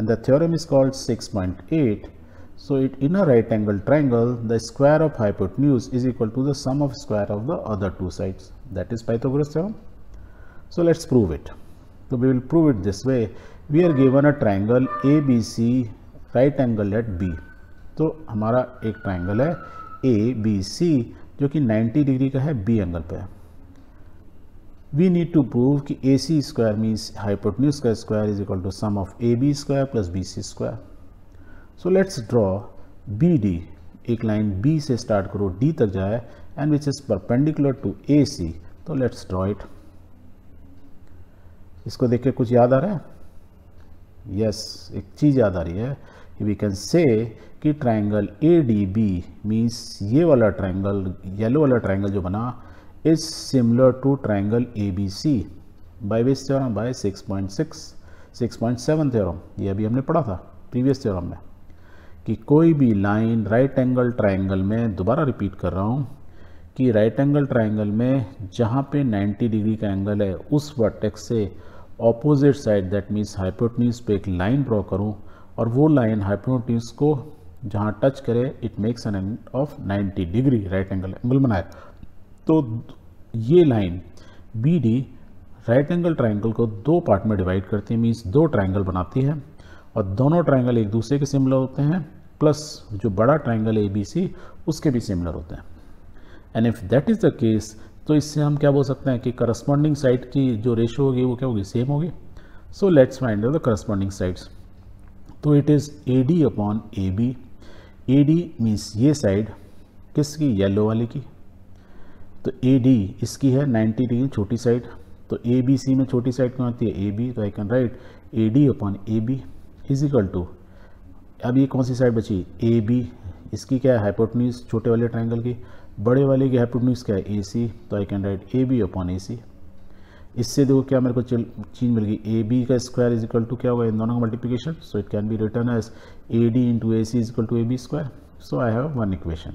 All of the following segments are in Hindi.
and the theorem is called 6.8. So in a right angle triangle, the square of hypotenuse is equal to the sum of square of the other two sides. That is Pythagoras theorem. So let's prove it. So we will prove it this way. We are given a triangle ABC, right angle at B. तो हमारा एक ट्राइंगल है ABC जो कि 90 डिग्री का है B एंगल पे. We need to prove कि AC square means hypotenuse का square is equal to sum of AB square plus BC square. So let's draw BD. एक लाइन B से स्टार्ट करो D तक जाए and which is perpendicular to AC. तो let's draw it. इसको देख के कुछ याद आ रहा है? Yes, एक चीज़ याद आ रही है. We can say कि ट्राइंगल ADB मीन्स ये वाला ट्राइंगल, येलो वाला ट्राइंगल जो बना is similar to triangle ABC by which theorem? By 6.7 theorem. ये अभी हमने पढ़ा था प्रीवियस थ्योरम में कि कोई भी लाइन राइट एंगल ट्राइंगल में, दोबारा रिपीट कर रहा हूँ कि राइट एंगल ट्राइंगल में जहाँ पे 90 डिग्री का एंगल है उस वर्टेक्स से opposite side that means hypotenuse पे एक लाइन ड्रॉ करूँ और वो लाइन हाइपोटेन्यूज को जहाँ टच करे it makes an angle of 90 degree, right angle बनाए. तो ये line BD right angle triangle को दो पार्ट में डिवाइड करती है, मीन्स दो ट्राइंगल बनाती है और दोनों ट्राइंगल एक दूसरे के सिमिलर होते हैं, प्लस जो बड़ा ट्राइंगल ABC उसके भी सिमिलर होते हैं. And if that is the case तो इससे हम क्या बोल सकते हैं कि करस्पॉन्डिंग साइड की जो रेशो होगी वो क्या होगी? सेम होगी. So let's find the corresponding sides. तो it is AD upon AB. AD means ये साइड किसकी? येलो वाले की. तो AD इसकी है 90 डिग्री छोटी साइड. तो ABC में छोटी साइड कौन आती है? AB. तो I can write AD upon AB is equal to, अब ये कौन सी साइड बची? AB. इसकी क्या है? हाइपोटेन्यूज छोटे वाले ट्राइंगल की. बड़े वाले की हाइपोटेन्यूज क्या है? AC. तो I can right AB upon AC. इससे देखो क्या मेरे को चीज मिल गई? AB का स्क्वायर इज इक्वल टू क्या होगा? इन दोनों का multiplication. So it can be written as AD into AC is equal to AB square. So I have one equation.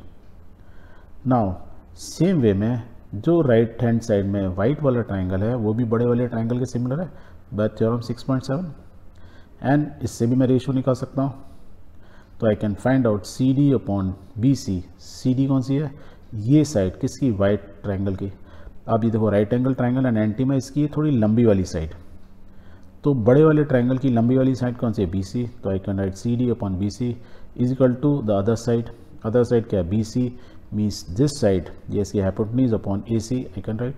Now same way में जो राइट हैंड साइड में वाइट वाला ट्राइंगल है वो भी बड़े वाले ट्राइंगल के सिमिलर है बाय थ्योरम 6.7 एंड इससे भी मैं रेशो निकाल सकता हूँ. तो I can find out CD upon BC. CD कौन सी है? ये साइड किसकी? वाइट ट्राइंगल की. अब ये देखो राइट एंगल ट्राइंगल एंड 90 में इसकी थोड़ी लंबी वाली साइड. तो बड़े वाले ट्राइंगल की लंबी वाली साइड कौन सी है? BC. तो I can write CD upon BC is equal to the other side. Other side क्या है? BC मीन्स दिस साइड, ये इसकी hypotenuse upon AC. I can write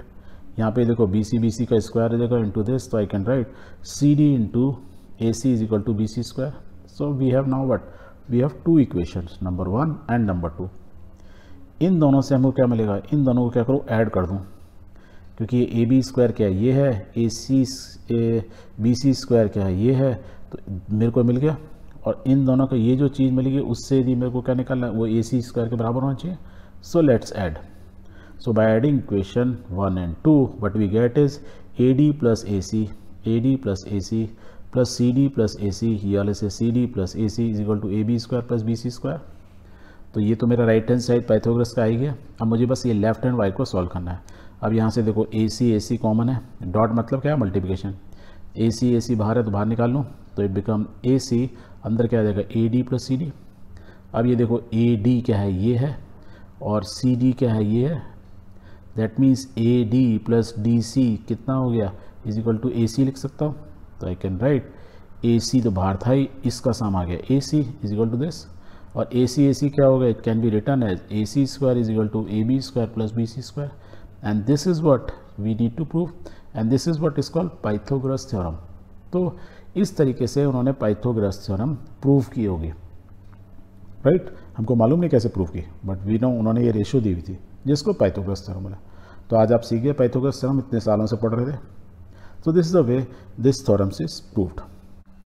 यहाँ पे देखो BC का स्क्वायर हो जाएगा इंटू दिस. तो I can write CD into AC is equal to BC square. So we have now what? We have two equations, number 1 and number 2. इन दोनों से हमको क्या मिलेगा? इन दोनों को क्या करूँ? ऐड कर दूँ, क्योंकि ये AB स्क्वायर क्या है? ये है. BC स्क्वायर क्या है? ये है. तो मेरे को मिल गया. और इन दोनों का ये जो चीज़ मिलेगी उससे भी मेरे को क्या निकालना है? वो AC स्क्वायर के बराबर होना चाहिए. So let's add. So by adding equation 1 and 2 what we get is AD plus AC plus CD plus AC. ये वाले से CD plus AC is equal to AB square plus BC square. तो ये तो मेरा राइट हैंड साइड पाइथागोरस का आ गया. अब मुझे बस ये लेफ्ट हैंड वाइड को सॉल्व करना है. अब यहाँ से देखो AC कॉमन है. डॉट मतलब क्या है? मल्टीप्लिकेशन. AC बाहर है तो बाहर निकाल लूँ तो इट बिकम AC. अंदर क्या आ जाएगा? AD plus CD. अब ये देखो AD क्या है? ये है. और CD क्या है? ये है. That means AD plus DC कितना हो गया? इज इक्वल टू AC लिख सकता हूँ. तो आई कैन राइट AC तो बाहर था ही, इसका सम आ गया AC is equal to this. और AC क्या होगा? It can be written as AC square is equal to AB square plus BC square. And this is what we need to prove and this is what is called Pythagoras theorem. तो इस तरीके से उन्होंने पाइथागोरस थ्योरम प्रूव की होगी. राइट हमको मालूम नहीं कैसे प्रूव की, बट वी नो उन्होंने ये रेशियो दी हुई थी जिसको पाइथागोरस थ्योरम बोला. तो आज आप सीख गए पाइथागोरस थ्योरम, इतने सालों से पढ़ रहे थे. So this is the way this theorem is proved.